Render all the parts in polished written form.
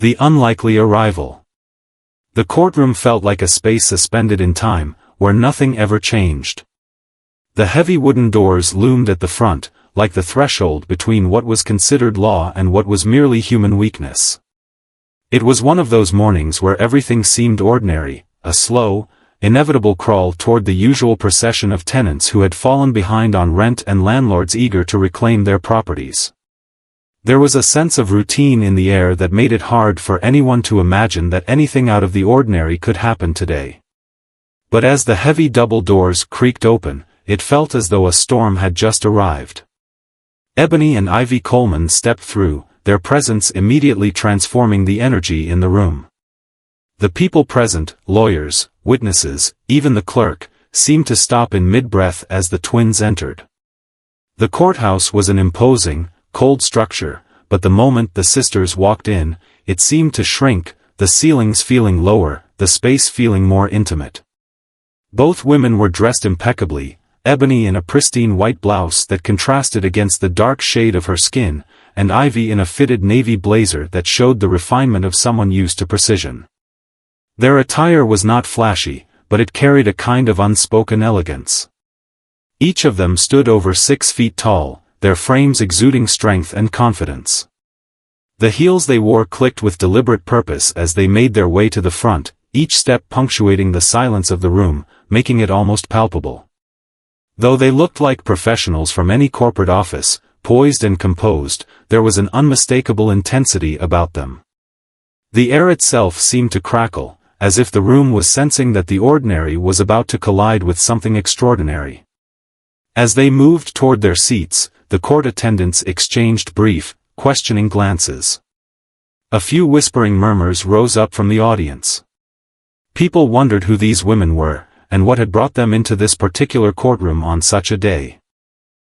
The unlikely arrival. The courtroom felt like a space suspended in time, where nothing ever changed. The heavy wooden doors loomed at the front, like the threshold between what was considered law and what was merely human weakness. It was one of those mornings where everything seemed ordinary, a slow, inevitable crawl toward the usual procession of tenants who had fallen behind on rent and landlords eager to reclaim their properties. There was a sense of routine in the air that made it hard for anyone to imagine that anything out of the ordinary could happen today. But as the heavy double doors creaked open, it felt as though a storm had just arrived. Ebony and Ivy Coleman stepped through, their presence immediately transforming the energy in the room. The people present, lawyers, witnesses, even the clerk, seemed to stop in mid-breath as the twins entered. The courthouse was an imposing, cold structure, but the moment the sisters walked in, it seemed to shrink, the ceilings feeling lower, the space feeling more intimate. Both women were dressed impeccably, Ebony in a pristine white blouse that contrasted against the dark shade of her skin, and Ivy in a fitted navy blazer that showed the refinement of someone used to precision. Their attire was not flashy, but it carried a kind of unspoken elegance. Each of them stood over 6 feet tall, their frames exuding strength and confidence. The heels they wore clicked with deliberate purpose as they made their way to the front, each step punctuating the silence of the room, making it almost palpable. Though they looked like professionals from any corporate office, poised and composed, there was an unmistakable intensity about them. The air itself seemed to crackle, as if the room was sensing that the ordinary was about to collide with something extraordinary. As they moved toward their seats, the court attendants exchanged brief, questioning glances. A few whispering murmurs rose up from the audience. People wondered who these women were, and what had brought them into this particular courtroom on such a day.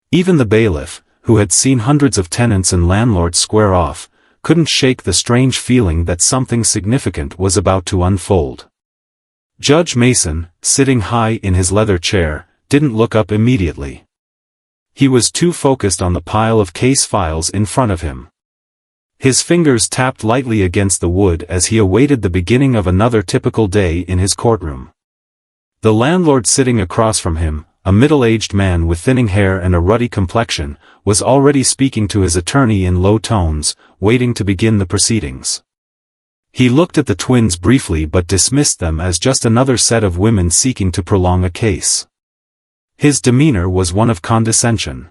Even the bailiff, who had seen hundreds of tenants and landlords square off, couldn't shake the strange feeling that something significant was about to unfold. Judge Mason, sitting high in his leather chair, didn't look up immediately. He was too focused on the pile of case files in front of him. His fingers tapped lightly against the wood as he awaited the beginning of another typical day in his courtroom. The landlord sitting across from him, a middle-aged man with thinning hair and a ruddy complexion, was already speaking to his attorney in low tones, waiting to begin the proceedings. He looked at the twins briefly but dismissed them as just another set of women seeking to prolong a case. His demeanor was one of condescension.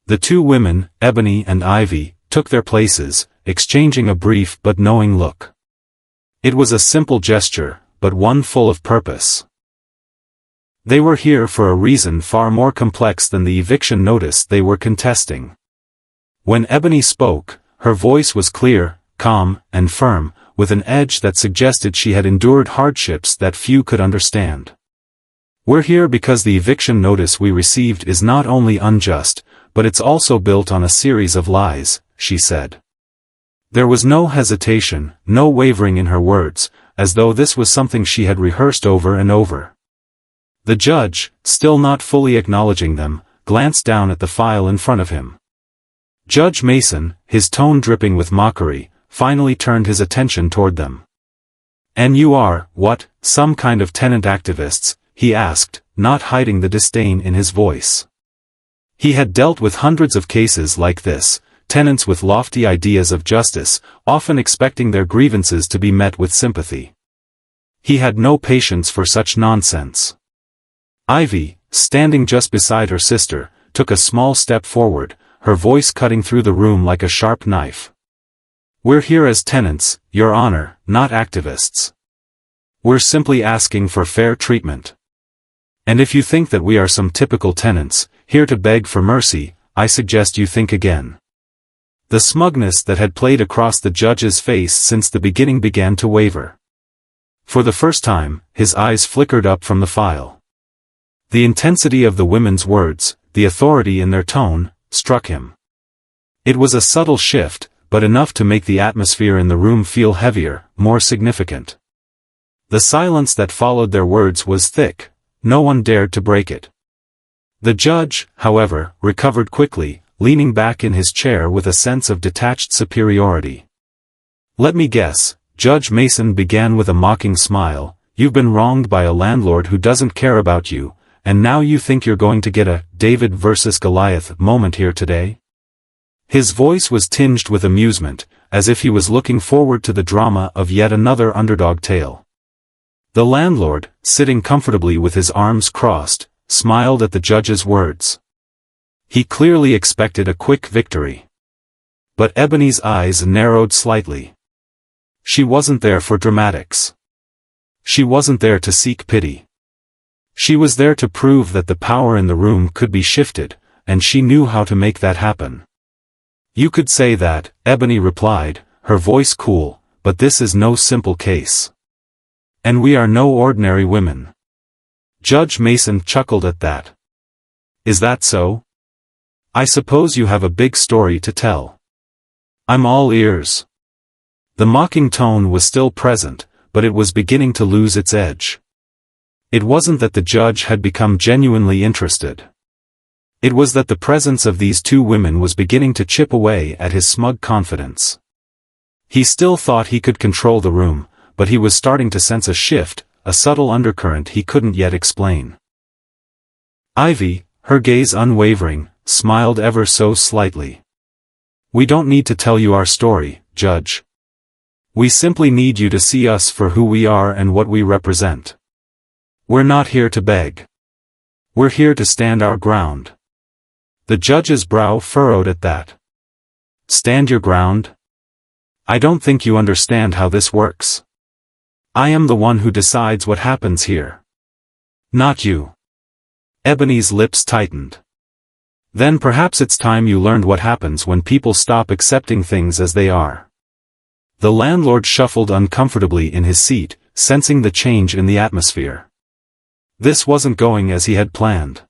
The two women, Ebony and Ivy, took their places, exchanging a brief but knowing look. It was a simple gesture, but one full of purpose. They were here for a reason far more complex than the eviction notice they were contesting. When Ebony spoke, her voice was clear, calm, and firm, with an edge that suggested she had endured hardships that few could understand. "We're here because the eviction notice we received is not only unjust, but it's also built on a series of lies," she said. There was no hesitation, no wavering in her words, as though this was something she had rehearsed over and over. The judge, still not fully acknowledging them, glanced down at the file in front of him. Judge Mason, his tone dripping with mockery, finally turned his attention toward them. "And you are, what, some kind of tenant activists?" he asked, not hiding the disdain in his voice. He had dealt with hundreds of cases like this, tenants with lofty ideas of justice, often expecting their grievances to be met with sympathy. He had no patience for such nonsense. Ivy, standing just beside her sister, took a small step forward, her voice cutting through the room like a sharp knife. "We're here as tenants, Your Honor, not activists. We're simply asking for fair treatment. And if you think that we are some typical tenants, here to beg for mercy, I suggest you think again." The smugness that had played across the judge's face since the beginning began to waver. For the first time, his eyes flickered up from the file. The intensity of the women's words, the authority in their tone, struck him. It was a subtle shift, but enough to make the atmosphere in the room feel heavier, more significant. The silence that followed their words was thick. No one dared to break it. The judge, however, recovered quickly, leaning back in his chair with a sense of detached superiority. Let me guess, Judge Mason began with a mocking smile, you've been wronged by a landlord who doesn't care about you, and now you think you're going to get a David versus Goliath moment here today? His voice was tinged with amusement, as if he was looking forward to the drama of yet another underdog tale. The landlord, sitting comfortably with his arms crossed, smiled at the judge's words. He clearly expected a quick victory. But Ebony's eyes narrowed slightly. She wasn't there for dramatics. She wasn't there to seek pity. She was there to prove that the power in the room could be shifted, and she knew how to make that happen. You could say that, Ebony replied, her voice cool, but this is no simple case. And we are no ordinary women. Judge Mason chuckled at that. Is that so? I suppose you have a big story to tell. I'm all ears. The mocking tone was still present, but it was beginning to lose its edge. It wasn't that the judge had become genuinely interested. It was that the presence of these two women was beginning to chip away at his smug confidence. He still thought he could control the room, but he was starting to sense a shift, a subtle undercurrent he couldn't yet explain. Ivy, her gaze unwavering, smiled ever so slightly. We don't need to tell you our story, Judge. We simply need you to see us for who we are and what we represent. We're not here to beg. We're here to stand our ground. The judge's brow furrowed at that. Stand your ground? I don't think you understand how this works. I am the one who decides what happens here. Not you. Ebony's lips tightened. Then perhaps it's time you learned what happens when people stop accepting things as they are. The landlord shuffled uncomfortably in his seat, sensing the change in the atmosphere. This wasn't going as he had planned.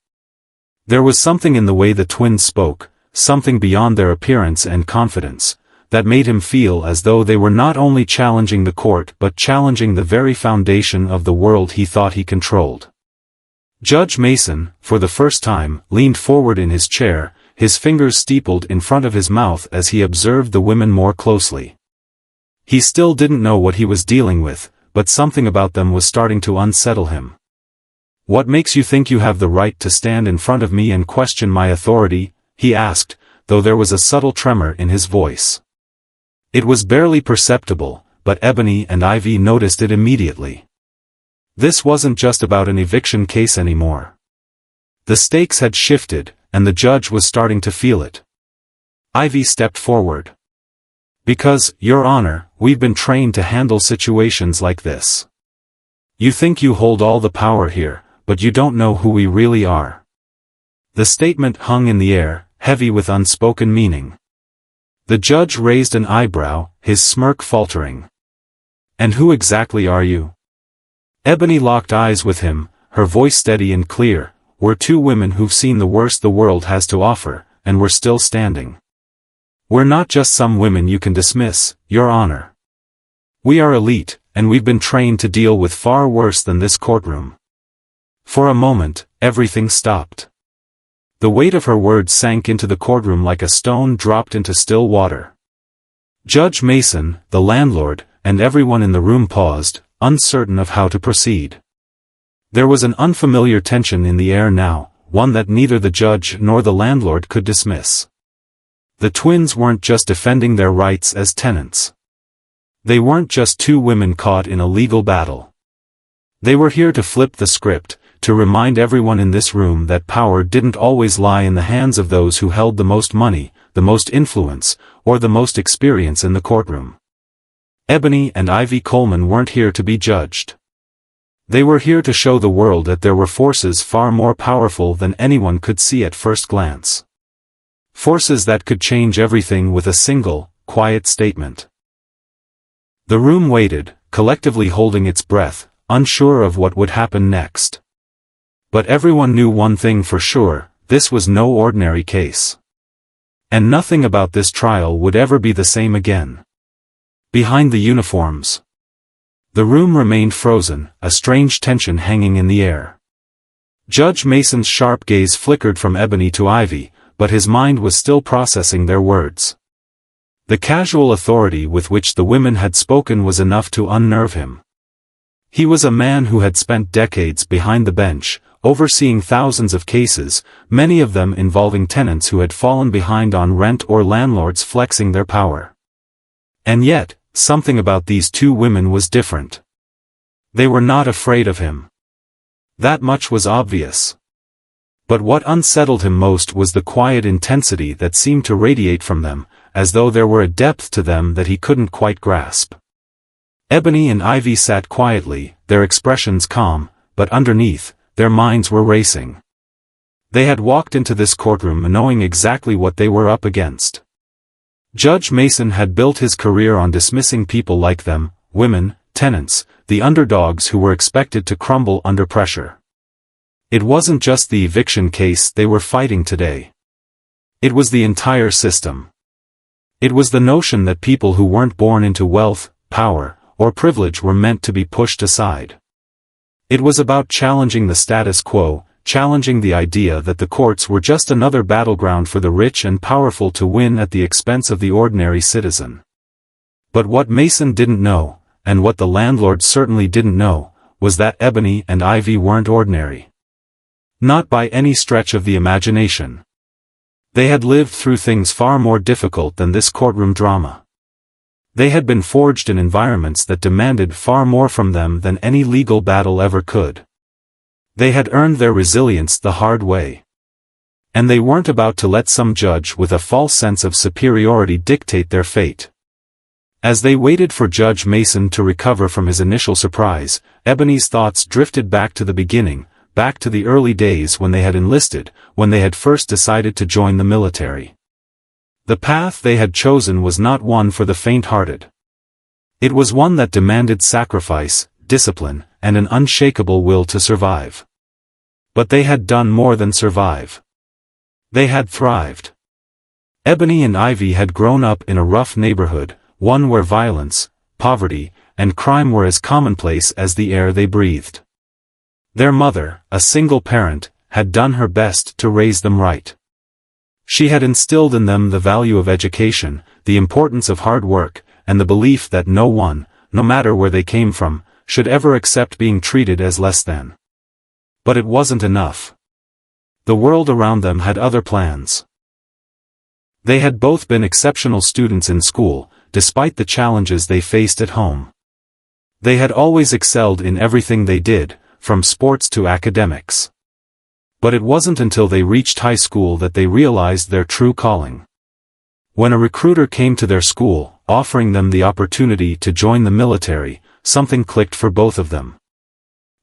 There was something in the way the twins spoke, something beyond their appearance and confidence, that made him feel as though they were not only challenging the court but challenging the very foundation of the world he thought he controlled. Judge Mason, for the first time, leaned forward in his chair, his fingers steepled in front of his mouth as he observed the women more closely. He still didn't know what he was dealing with, but something about them was starting to unsettle him. What makes you think you have the right to stand in front of me and question my authority? He asked, though there was a subtle tremor in his voice. It was barely perceptible, but Ebony and Ivy noticed it immediately. This wasn't just about an eviction case anymore. The stakes had shifted, and the judge was starting to feel it. Ivy stepped forward. Because, Your Honor, we've been trained to handle situations like this. You think you hold all the power here, but you don't know who we really are. The statement hung in the air, heavy with unspoken meaning. The judge raised an eyebrow, his smirk faltering. And who exactly are you? Ebony locked eyes with him, her voice steady and clear. We're two women who've seen the worst the world has to offer, and we're still standing. We're not just some women you can dismiss, Your Honor. We are elite, and we've been trained to deal with far worse than this courtroom. For a moment, everything stopped. The weight of her words sank into the courtroom like a stone dropped into still water. Judge Mason, the landlord, and everyone in the room paused, uncertain of how to proceed. There was an unfamiliar tension in the air now, one that neither the judge nor the landlord could dismiss. The twins weren't just defending their rights as tenants. They weren't just two women caught in a legal battle. They were here to flip the script, to remind everyone in this room that power didn't always lie in the hands of those who held the most money, the most influence, or the most experience in the courtroom. Ebony and Ivy Coleman weren't here to be judged. They were here to show the world that there were forces far more powerful than anyone could see at first glance. Forces that could change everything with a single, quiet statement. The room waited, collectively holding its breath, unsure of what would happen next. But everyone knew one thing for sure, this was no ordinary case. And nothing about this trial would ever be the same again. Behind the uniforms. The room remained frozen, a strange tension hanging in the air. Judge Mason's sharp gaze flickered from Ebony to Ivy, but his mind was still processing their words. The casual authority with which the women had spoken was enough to unnerve him. He was a man who had spent decades behind the bench, overseeing thousands of cases, many of them involving tenants who had fallen behind on rent or landlords flexing their power. And yet, something about these two women was different. They were not afraid of him. That much was obvious. But what unsettled him most was the quiet intensity that seemed to radiate from them, as though there were a depth to them that he couldn't quite grasp. Ebony and Ivy sat quietly, their expressions calm, but underneath, their minds were racing. They had walked into this courtroom knowing exactly what they were up against. Judge Mason had built his career on dismissing people like them, women, tenants, the underdogs who were expected to crumble under pressure. It wasn't just the eviction case they were fighting today. It was the entire system. It was the notion that people who weren't born into wealth, power, or privilege were meant to be pushed aside. It was about challenging the status quo, challenging the idea that the courts were just another battleground for the rich and powerful to win at the expense of the ordinary citizen. But what Mason didn't know, and what the landlord certainly didn't know, was that Ebony and Ivy weren't ordinary. Not by any stretch of the imagination. They had lived through things far more difficult than this courtroom drama. They had been forged in environments that demanded far more from them than any legal battle ever could. They had earned their resilience the hard way. And they weren't about to let some judge with a false sense of superiority dictate their fate. As they waited for Judge Mason to recover from his initial surprise, Ebony's thoughts drifted back to the beginning, back to the early days when they had enlisted, when they had first decided to join the military. The path they had chosen was not one for the faint-hearted. It was one that demanded sacrifice, discipline, and an unshakable will to survive. But they had done more than survive. They had thrived. Ebony and Ivy had grown up in a rough neighborhood, one where violence, poverty, and crime were as commonplace as the air they breathed. Their mother, a single parent, had done her best to raise them right. She had instilled in them the value of education, the importance of hard work, and the belief that no one, no matter where they came from, should ever accept being treated as less than. But it wasn't enough. The world around them had other plans. They had both been exceptional students in school, despite the challenges they faced at home. They had always excelled in everything they did, from sports to academics. But it wasn't until they reached high school that they realized their true calling. When a recruiter came to their school, offering them the opportunity to join the military, something clicked for both of them.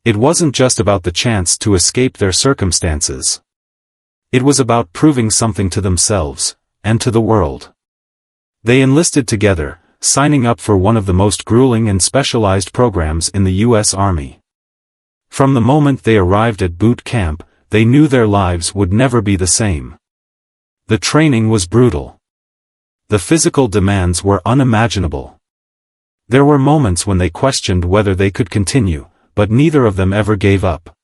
It wasn't just about the chance to escape their circumstances. It was about proving something to themselves, and to the world. They enlisted together, signing up for one of the most grueling and specialized programs in the U.S. Army. From the moment they arrived at boot camp, they knew their lives would never be the same. The training was brutal. The physical demands were unimaginable. There were moments when they questioned whether they could continue, but neither of them ever gave up.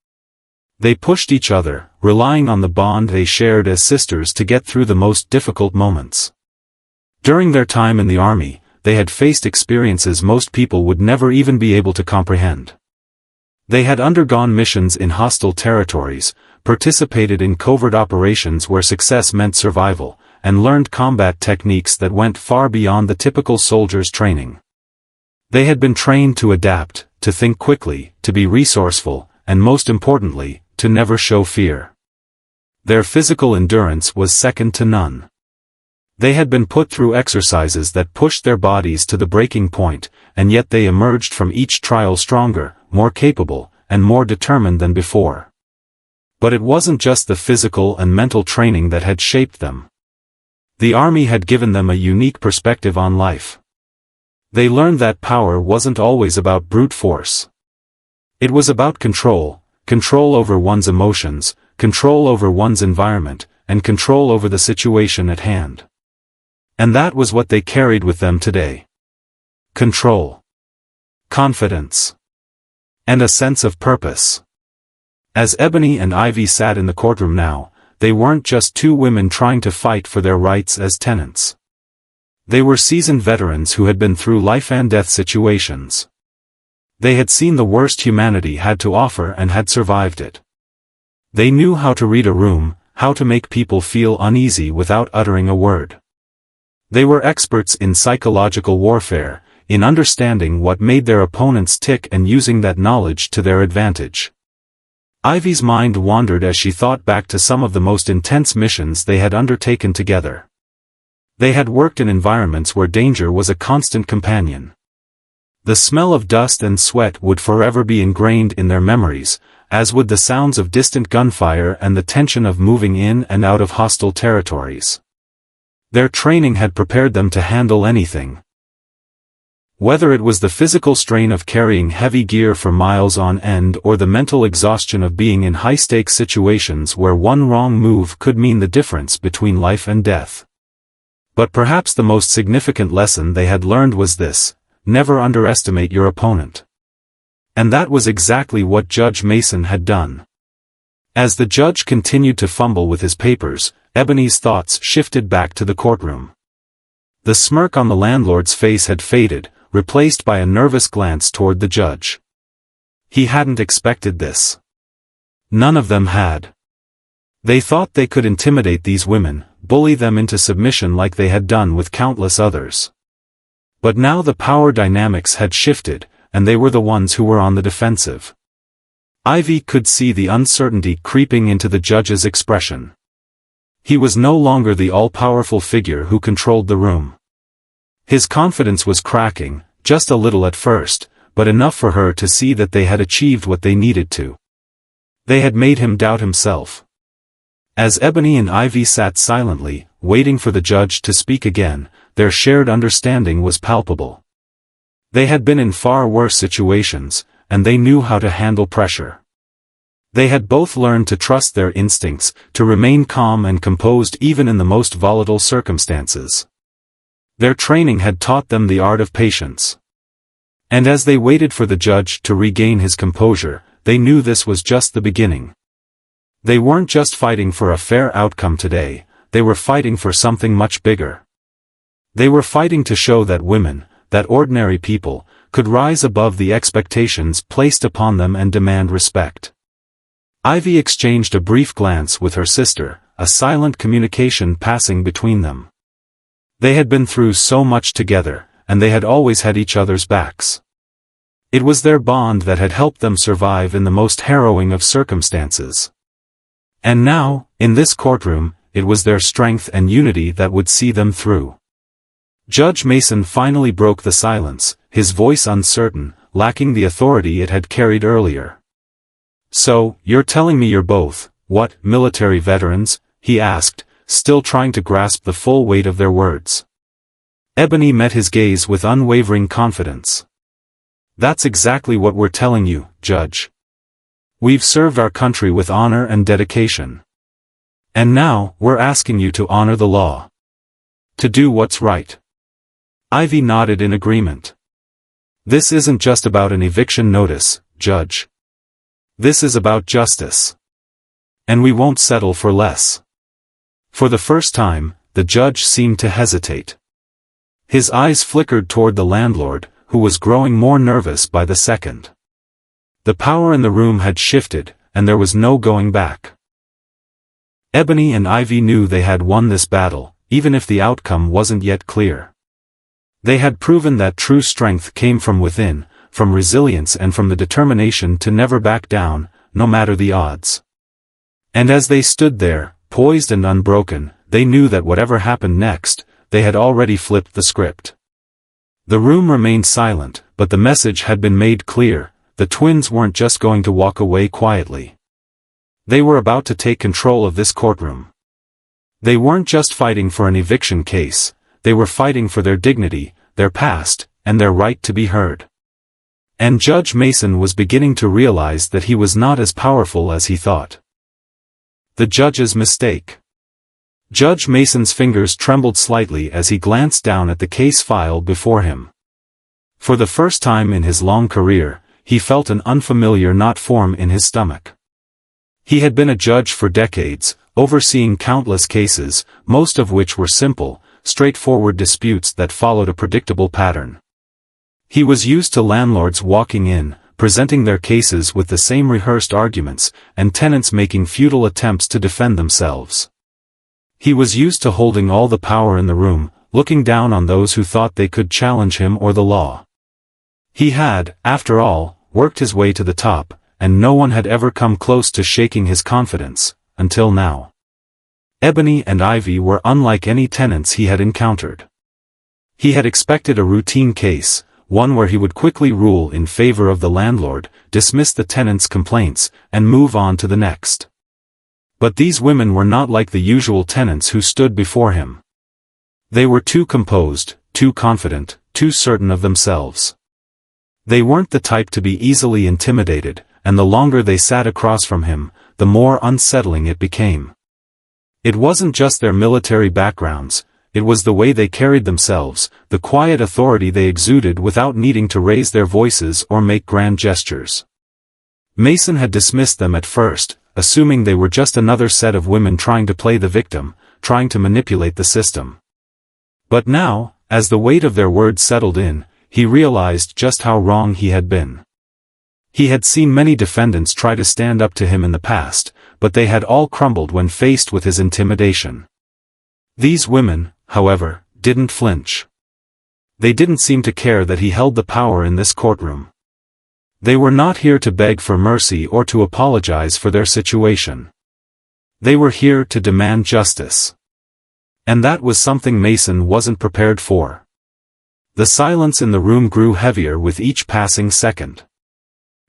They pushed each other, relying on the bond they shared as sisters to get through the most difficult moments. During their time in the Army, they had faced experiences most people would never even be able to comprehend. They had undergone missions in hostile territories, participated in covert operations where success meant survival, and learned combat techniques that went far beyond the typical soldier's training. They had been trained to adapt, to think quickly, to be resourceful, and most importantly, to never show fear. Their physical endurance was second to none. They had been put through exercises that pushed their bodies to the breaking point, and yet they emerged from each trial stronger, more capable, and more determined than before. But it wasn't just the physical and mental training that had shaped them. The Army had given them a unique perspective on life. They learned that power wasn't always about brute force. It was about control, control over one's emotions, control over one's environment, and control over the situation at hand. And that was what they carried with them today. Control. Confidence. And a sense of purpose. As Ebony and Ivy sat in the courtroom now, they weren't just two women trying to fight for their rights as tenants. They were seasoned veterans who had been through life-and-death situations. They had seen the worst humanity had to offer and had survived it. They knew how to read a room, how to make people feel uneasy without uttering a word. They were experts in psychological warfare, in understanding what made their opponents tick and using that knowledge to their advantage. Ivy's mind wandered as she thought back to some of the most intense missions they had undertaken together. They had worked in environments where danger was a constant companion. The smell of dust and sweat would forever be ingrained in their memories, as would the sounds of distant gunfire and the tension of moving in and out of hostile territories. Their training had prepared them to handle anything. Whether it was the physical strain of carrying heavy gear for miles on end or the mental exhaustion of being in high-stakes situations where one wrong move could mean the difference between life and death. But perhaps the most significant lesson they had learned was this: never underestimate your opponent. And that was exactly what Judge Mason had done. As the judge continued to fumble with his papers, Ebony's thoughts shifted back to the courtroom. The smirk on the landlord's face had faded, replaced by a nervous glance toward the judge. He hadn't expected this. None of them had. They thought they could intimidate these women, bully them into submission like they had done with countless others. But now the power dynamics had shifted, and they were the ones who were on the defensive. Ivy could see the uncertainty creeping into the judge's expression. He was no longer the all-powerful figure who controlled the room. His confidence was cracking, just a little at first, but enough for her to see that they had achieved what they needed to. They had made him doubt himself. As Ebony and Ivy sat silently, waiting for the judge to speak again, their shared understanding was palpable. They had been in far worse situations, and they knew how to handle pressure. They had both learned to trust their instincts, to remain calm and composed even in the most volatile circumstances. Their training had taught them the art of patience. And as they waited for the judge to regain his composure, they knew this was just the beginning. They weren't just fighting for a fair outcome today, they were fighting for something much bigger. They were fighting to show that women, that ordinary people, could rise above the expectations placed upon them and demand respect. Ivy exchanged a brief glance with her sister, a silent communication passing between them. They had been through so much together, and they had always had each other's backs. It was their bond that had helped them survive in the most harrowing of circumstances. And now, in this courtroom, it was their strength and unity that would see them through. Judge Mason finally broke the silence, his voice uncertain, lacking the authority it had carried earlier. "So, you're telling me you're both, what, military veterans?" he asked, still trying to grasp the full weight of their words. Ebony met his gaze with unwavering confidence. "That's exactly what we're telling you, Judge. We've served our country with honor and dedication. And now, we're asking you to honor the law. To do what's right." Ivy nodded in agreement. "This isn't just about an eviction notice, Judge. This is about justice. And we won't settle for less." For the first time, the judge seemed to hesitate. His eyes flickered toward the landlord, who was growing more nervous by the second. The power in the room had shifted, and there was no going back. Ebony and Ivy knew they had won this battle, even if the outcome wasn't yet clear. They had proven that true strength came from within, from resilience and from the determination to never back down, no matter the odds. And as they stood there, poised and unbroken, they knew that whatever happened next, they had already flipped the script. The room remained silent, but the message had been made clear: the twins weren't just going to walk away quietly. They were about to take control of this courtroom. They weren't just fighting for an eviction case, they were fighting for their dignity, their past, and their right to be heard. And Judge Mason was beginning to realize that he was not as powerful as he thought. The judge's mistake. Judge Mason's fingers trembled slightly as he glanced down at the case file before him. For the first time in his long career, he felt an unfamiliar knot form in his stomach. He had been a judge for decades, overseeing countless cases, most of which were simple, straightforward disputes that followed a predictable pattern. He was used to landlords walking in, presenting their cases with the same rehearsed arguments, and tenants making futile attempts to defend themselves. He was used to holding all the power in the room, looking down on those who thought they could challenge him or the law. He had, after all, worked his way to the top, and no one had ever come close to shaking his confidence, until now. Ebony and Ivy were unlike any tenants he had encountered. He had expected a routine case, one where he would quickly rule in favor of the landlord, dismiss the tenant's complaints, and move on to the next. But these women were not like the usual tenants who stood before him. They were too composed, too confident, too certain of themselves. They weren't the type to be easily intimidated, and the longer they sat across from him, the more unsettling it became. It wasn't just their military backgrounds, it was the way they carried themselves, the quiet authority they exuded without needing to raise their voices or make grand gestures. Mason had dismissed them at first, assuming they were just another set of women trying to play the victim, trying to manipulate the system. But now, as the weight of their words settled in, he realized just how wrong he had been. He had seen many defendants try to stand up to him in the past, but they had all crumbled when faced with his intimidation. These women, however, didn't flinch. They didn't seem to care that he held the power in this courtroom. They were not here to beg for mercy or to apologize for their situation. They were here to demand justice. And that was something Mason wasn't prepared for. The silence in the room grew heavier with each passing second.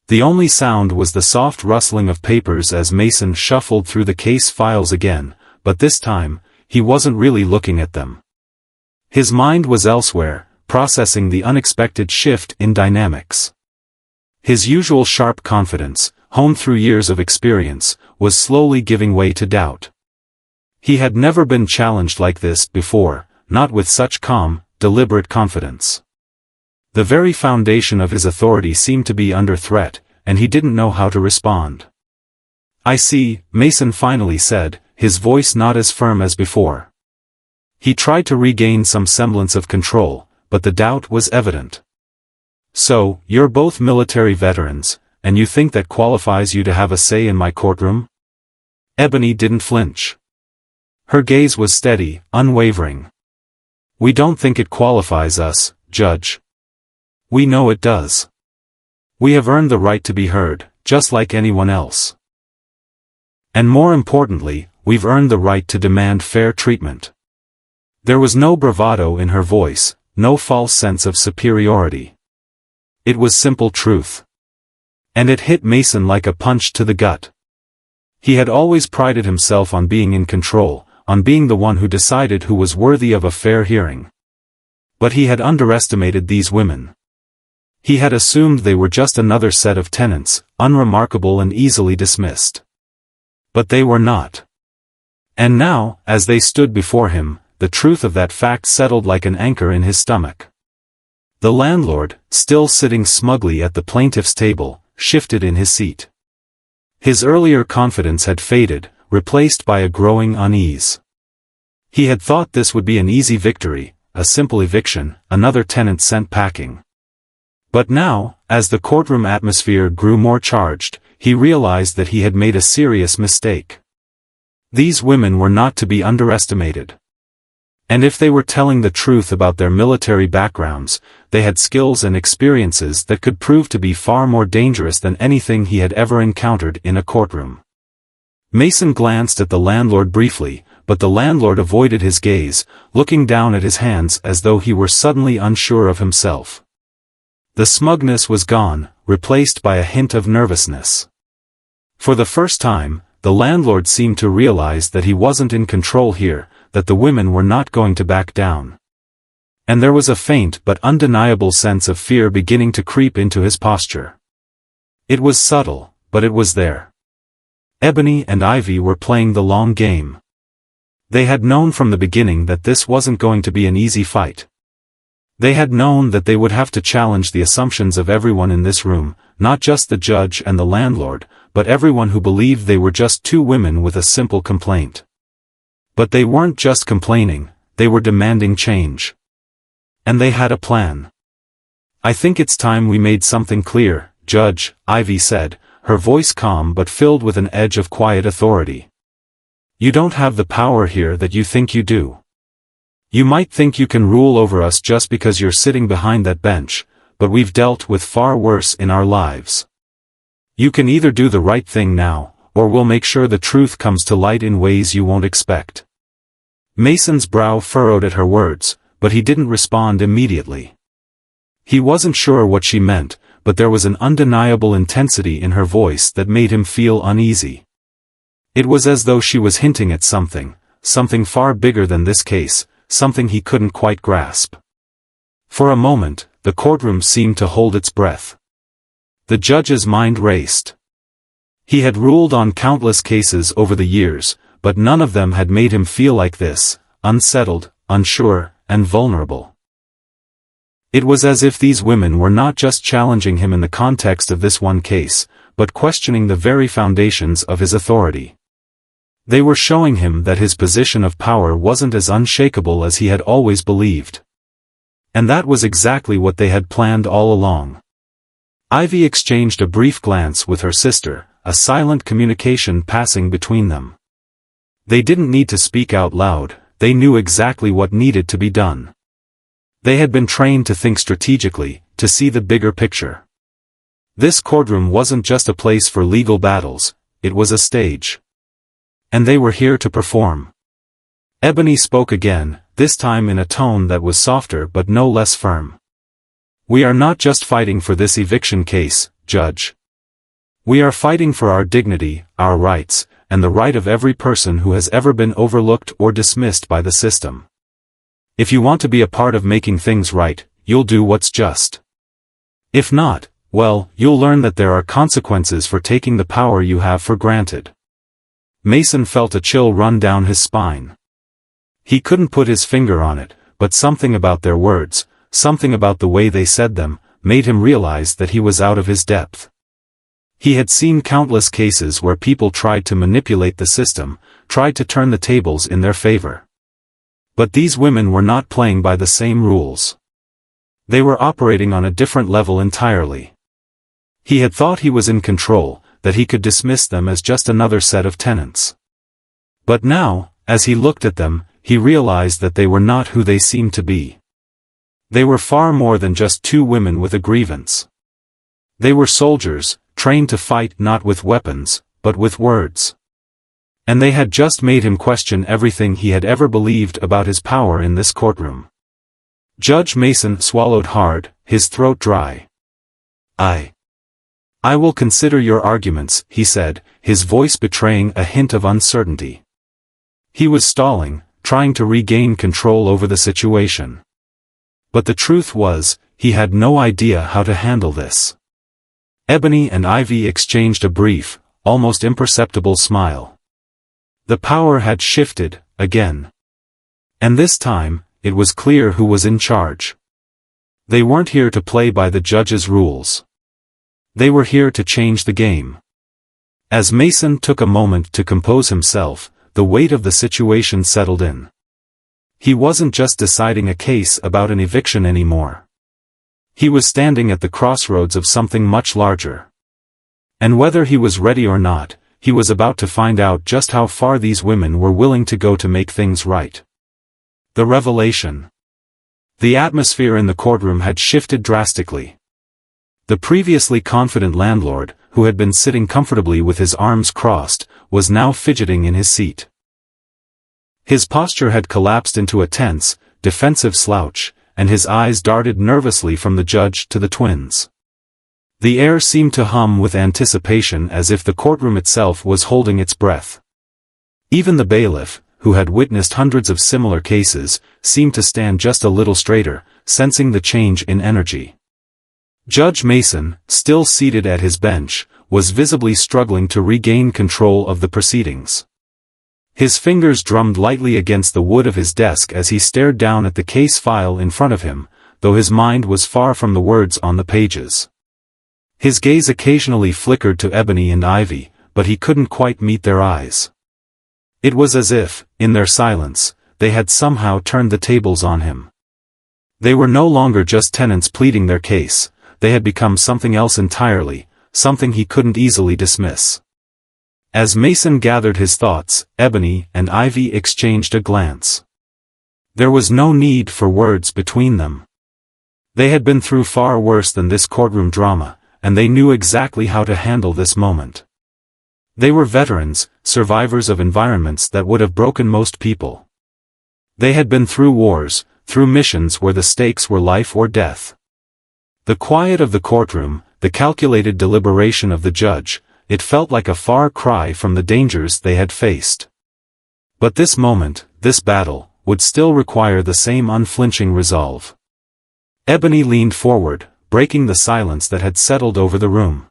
The only sound was the soft rustling of papers as Mason shuffled through the case files again, but this time, he wasn't really looking at them. His mind was elsewhere, processing the unexpected shift in dynamics. His usual sharp confidence, honed through years of experience, was slowly giving way to doubt. He had never been challenged like this before, not with such calm, deliberate confidence. The very foundation of his authority seemed to be under threat, and he didn't know how to respond. "I see," Mason finally said, his voice not as firm as before. He tried to regain some semblance of control, but the doubt was evident. "So, you're both military veterans, and you think that qualifies you to have a say in my courtroom?" Ebony didn't flinch. Her gaze was steady, unwavering. "We don't think it qualifies us, Judge. We know it does. We have earned the right to be heard, just like anyone else. And more importantly, we've earned the right to demand fair treatment." There was no bravado in her voice, no false sense of superiority. It was simple truth. And it hit Mason like a punch to the gut. He had always prided himself on being in control, on being the one who decided who was worthy of a fair hearing. But he had underestimated these women. He had assumed they were just another set of tenants, unremarkable and easily dismissed. But they were not. And now, as they stood before him, the truth of that fact settled like an anchor in his stomach. The landlord, still sitting smugly at the plaintiff's table, shifted in his seat. His earlier confidence had faded, replaced by a growing unease. He had thought this would be an easy victory, a simple eviction, another tenant sent packing. But now, as the courtroom atmosphere grew more charged, he realized that he had made a serious mistake. These women were not to be underestimated. And if they were telling the truth about their military backgrounds, they had skills and experiences that could prove to be far more dangerous than anything he had ever encountered in a courtroom. Mason glanced at the landlord briefly, but the landlord avoided his gaze, looking down at his hands as though he were suddenly unsure of himself. The smugness was gone, replaced by a hint of nervousness. For the first time, the landlord seemed to realize that he wasn't in control here, that the women were not going to back down. And there was a faint but undeniable sense of fear beginning to creep into his posture. It was subtle, but it was there. Ebony and Ivy were playing the long game. They had known from the beginning that this wasn't going to be an easy fight. They had known that they would have to challenge the assumptions of everyone in this room, not just the judge and the landlord, but everyone who believed they were just two women with a simple complaint. But they weren't just complaining, they were demanding change. And they had a plan. "I think it's time we made something clear, Judge," Ivy said, her voice calm but filled with an edge of quiet authority. "You don't have the power here that you think you do. You might think you can rule over us just because you're sitting behind that bench, but we've dealt with far worse in our lives. You can either do the right thing now, or we'll make sure the truth comes to light in ways you won't expect." Mason's brow furrowed at her words, but he didn't respond immediately. He wasn't sure what she meant, but there was an undeniable intensity in her voice that made him feel uneasy. It was as though she was hinting at something far bigger than this case, something he couldn't quite grasp. For a moment, the courtroom seemed to hold its breath. The judge's mind raced. He had ruled on countless cases over the years, but none of them had made him feel like this, unsettled, unsure, and vulnerable. It was as if these women were not just challenging him in the context of this one case, but questioning the very foundations of his authority. They were showing him that his position of power wasn't as unshakable as he had always believed. And that was exactly what they had planned all along. Ivy exchanged a brief glance with her sister, a silent communication passing between them. They didn't need to speak out loud, they knew exactly what needed to be done. They had been trained to think strategically, to see the bigger picture. This courtroom wasn't just a place for legal battles, it was a stage. And they were here to perform. Ebony spoke again, this time in a tone that was softer but no less firm. "We are not just fighting for this eviction case, Judge. We are fighting for our dignity, our rights, and the right of every person who has ever been overlooked or dismissed by the system. If you want to be a part of making things right, you'll do what's just. If not, well, you'll learn that there are consequences for taking the power you have for granted." Mason felt a chill run down his spine. He couldn't put his finger on it, but something about their words, something about the way they said them, made him realize that he was out of his depth. He had seen countless cases where people tried to manipulate the system, tried to turn the tables in their favor. But these women were not playing by the same rules. They were operating on a different level entirely. He had thought he was in control, that he could dismiss them as just another set of tenants. But now, as he looked at them, he realized that they were not who they seemed to be. They were far more than just two women with a grievance. They were soldiers, trained to fight not with weapons, but with words. And they had just made him question everything he had ever believed about his power in this courtroom. Judge Mason swallowed hard, his throat dry. I will consider your arguments," he said, his voice betraying a hint of uncertainty. He was stalling, trying to regain control over the situation. But the truth was, he had no idea how to handle this. Ebony and Ivy exchanged a brief, almost imperceptible smile. The power had shifted, again. And this time, it was clear who was in charge. They weren't here to play by the judge's rules. They were here to change the game. As Mason took a moment to compose himself, the weight of the situation settled in. He wasn't just deciding a case about an eviction anymore. He was standing at the crossroads of something much larger. And whether he was ready or not, he was about to find out just how far these women were willing to go to make things right. The revelation. The atmosphere in the courtroom had shifted drastically. The previously confident landlord, who had been sitting comfortably with his arms crossed, was now fidgeting in his seat. His posture had collapsed into a tense, defensive slouch, and his eyes darted nervously from the judge to the twins. The air seemed to hum with anticipation as if the courtroom itself was holding its breath. Even the bailiff, who had witnessed hundreds of similar cases, seemed to stand just a little straighter, sensing the change in energy. Judge Mason, still seated at his bench, was visibly struggling to regain control of the proceedings. His fingers drummed lightly against the wood of his desk as he stared down at the case file in front of him, though his mind was far from the words on the pages. His gaze occasionally flickered to Ebony and Ivy, but he couldn't quite meet their eyes. It was as if, in their silence, they had somehow turned the tables on him. They were no longer just tenants pleading their case, they had become something else entirely, something he couldn't easily dismiss. As Mason gathered his thoughts, Ebony and Ivy exchanged a glance. There was no need for words between them. They had been through far worse than this courtroom drama, and they knew exactly how to handle this moment. They were veterans, survivors of environments that would have broken most people. They had been through wars, through missions where the stakes were life or death. The quiet of the courtroom, the calculated deliberation of the judge, it felt like a far cry from the dangers they had faced. But this moment, this battle, would still require the same unflinching resolve. Ebony leaned forward, breaking the silence that had settled over the room.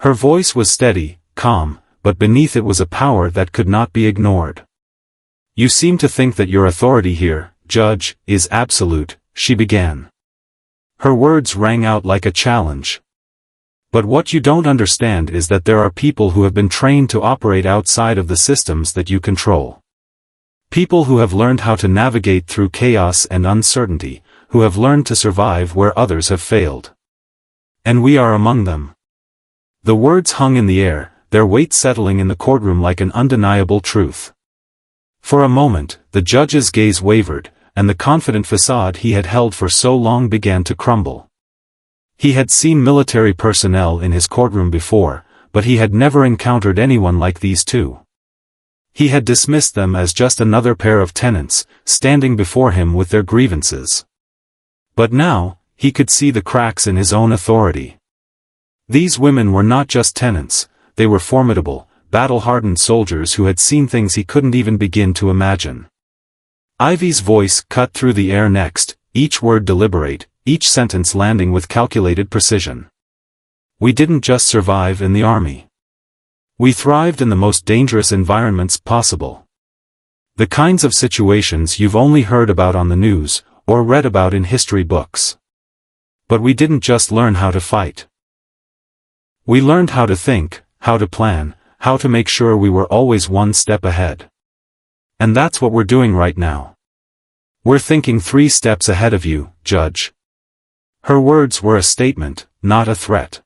Her voice was steady, calm, but beneath it was a power that could not be ignored. "You seem to think that your authority here, Judge, is absolute," she began. Her words rang out like a challenge. "But what you don't understand is that there are people who have been trained to operate outside of the systems that you control. People who have learned how to navigate through chaos and uncertainty, who have learned to survive where others have failed. And we are among them." The words hung in the air, their weight settling in the courtroom like an undeniable truth. For a moment, the judge's gaze wavered, and the confident facade he had held for so long began to crumble. He had seen military personnel in his courtroom before, but he had never encountered anyone like these two. He had dismissed them as just another pair of tenants, standing before him with their grievances. But now, he could see the cracks in his own authority. These women were not just tenants, they were formidable, battle-hardened soldiers who had seen things he couldn't even begin to imagine. Ivy's voice cut through the air next, each word deliberate, each sentence landing with calculated precision. "We didn't just survive in the army. We thrived in the most dangerous environments possible. The kinds of situations you've only heard about on the news, or read about in history books. But we didn't just learn how to fight. We learned how to think, how to plan, how to make sure we were always one step ahead. And that's what we're doing right now. We're thinking 3 steps ahead of you, Judge." Her words were a statement, not a threat.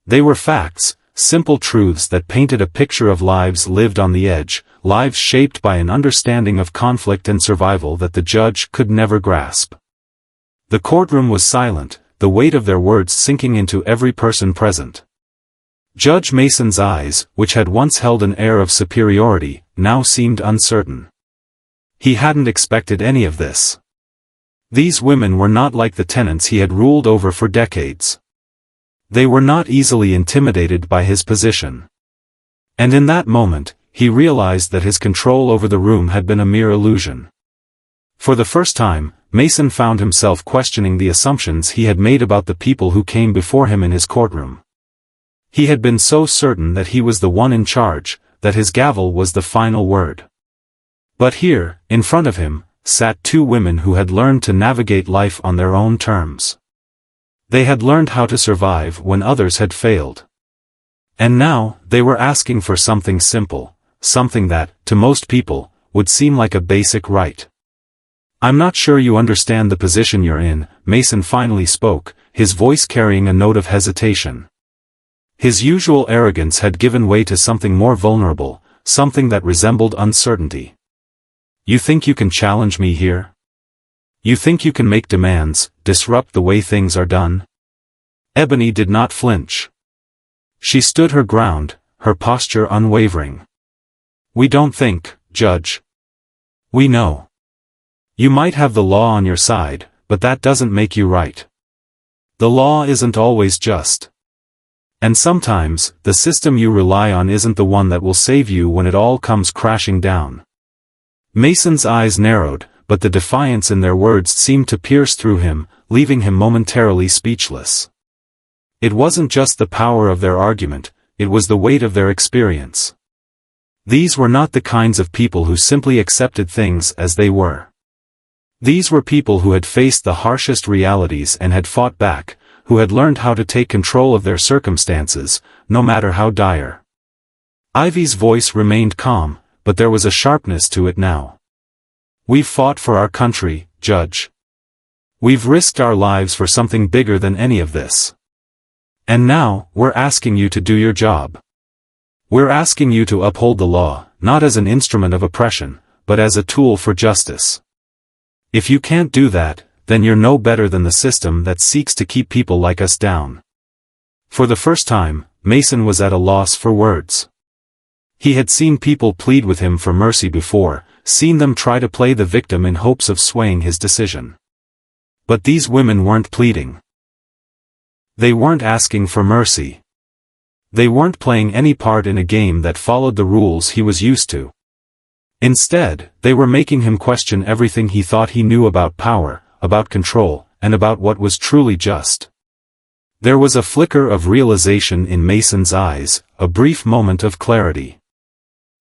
They were facts, simple truths that painted a picture of lives lived on the edge, lives shaped by an understanding of conflict and survival that the judge could never grasp. The courtroom was silent, the weight of their words sinking into every person present. Judge Mason's eyes, which had once held an air of superiority, now seemed uncertain. He hadn't expected any of this. These women were not like the tenants he had ruled over for decades. They were not easily intimidated by his position. And in that moment, he realized that his control over the room had been a mere illusion. For the first time, Mason found himself questioning the assumptions he had made about the people who came before him in his courtroom. He had been so certain that he was the one in charge, that his gavel was the final word. But here, in front of him, sat 2 women who had learned to navigate life on their own terms. They had learned how to survive when others had failed. And now, they were asking for something simple, something that, to most people, would seem like a basic right. "I'm not sure you understand the position you're in," Mason finally spoke, his voice carrying a note of hesitation. His usual arrogance had given way to something more vulnerable, something that resembled uncertainty. "You think you can challenge me here? You think you can make demands, disrupt the way things are done?" Ebony did not flinch. She stood her ground, her posture unwavering. "We don't think, Judge. We know. You might have the law on your side, but that doesn't make you right. The law isn't always just. And sometimes, the system you rely on isn't the one that will save you when it all comes crashing down." Mason's eyes narrowed, but the defiance in their words seemed to pierce through him, leaving him momentarily speechless. It wasn't just the power of their argument, it was the weight of their experience. These were not the kinds of people who simply accepted things as they were. These were people who had faced the harshest realities and had fought back, who had learned how to take control of their circumstances, no matter how dire. Ivy's voice remained calm, but there was a sharpness to it now. We've fought for our country, Judge. We've risked our lives for something bigger than any of this. And now, we're asking you to do your job. We're asking you to uphold the law, not as an instrument of oppression, but as a tool for justice. If you can't do that, then you're no better than the system that seeks to keep people like us down. For the first time, Mason was at a loss for words. He had seen people plead with him for mercy before, seen them try to play the victim in hopes of swaying his decision. But these women weren't pleading. They weren't asking for mercy. They weren't playing any part in a game that followed the rules he was used to. Instead, they were making him question everything he thought he knew about power, about control, and about what was truly just. There was a flicker of realization in Mason's eyes, a brief moment of clarity.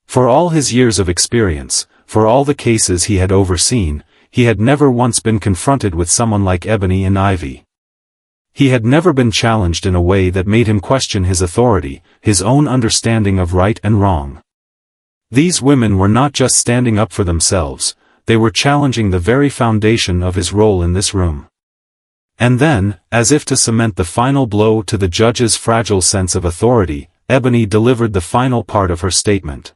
For all his years of experience, for all the cases he had overseen, he had never once been confronted with someone like Ebony and Ivy. He had never been challenged in a way that made him question his authority, his own understanding of right and wrong. These women were not just standing up for themselves, they were challenging the very foundation of his role in this room. And then, as if to cement the final blow to the judge's fragile sense of authority, Ebony delivered the final part of her statement.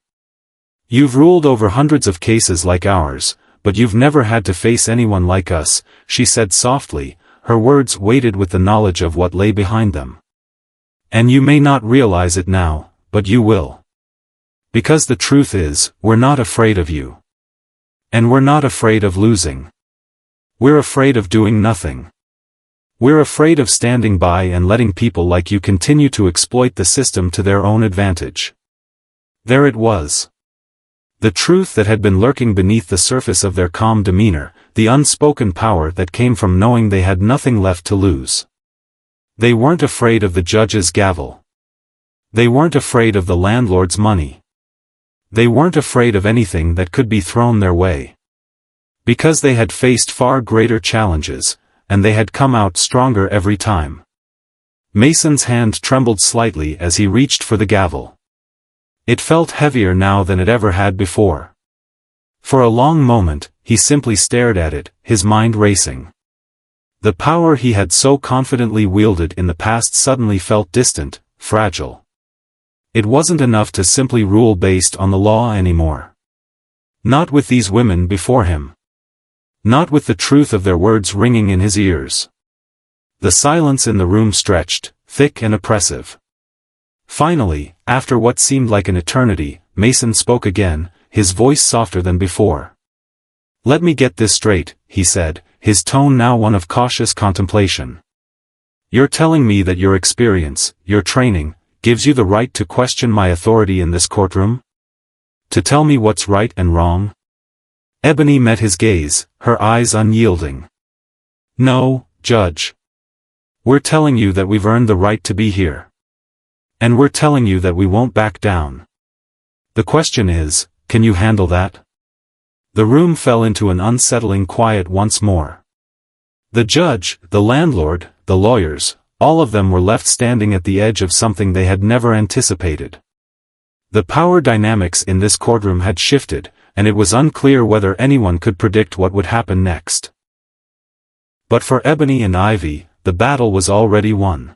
You've ruled over hundreds of cases like ours, but you've never had to face anyone like us, she said softly, her words weighted with the knowledge of what lay behind them. And you may not realize it now, but you will. Because the truth is, we're not afraid of you. And we're not afraid of losing. We're afraid of doing nothing. We're afraid of standing by and letting people like you continue to exploit the system to their own advantage. There it was. The truth that had been lurking beneath the surface of their calm demeanor, the unspoken power that came from knowing they had nothing left to lose. They weren't afraid of the judge's gavel. They weren't afraid of the landlord's money. They weren't afraid of anything that could be thrown their way. Because they had faced far greater challenges, and they had come out stronger every time. Mason's hand trembled slightly as he reached for the gavel. It felt heavier now than it ever had before. For a long moment, he simply stared at it, his mind racing. The power he had so confidently wielded in the past suddenly felt distant, fragile. It wasn't enough to simply rule based on the law anymore. Not with these women before him. Not with the truth of their words ringing in his ears. The silence in the room stretched, thick and oppressive. Finally, after what seemed like an eternity, Mason spoke again, his voice softer than before. Let me get this straight, he said, his tone now one of cautious contemplation. You're telling me that your experience, your training, gives you the right to question my authority in this courtroom? To tell me what's right and wrong? Ebony met his gaze, her eyes unyielding. No, Judge. We're telling you that we've earned the right to be here. And we're telling you that we won't back down. The question is, can you handle that? The room fell into an unsettling quiet once more. The judge, the landlord, the lawyers, all of them were left standing at the edge of something they had never anticipated. The power dynamics in this courtroom had shifted, and it was unclear whether anyone could predict what would happen next. But for Ebony and Ivy, the battle was already won.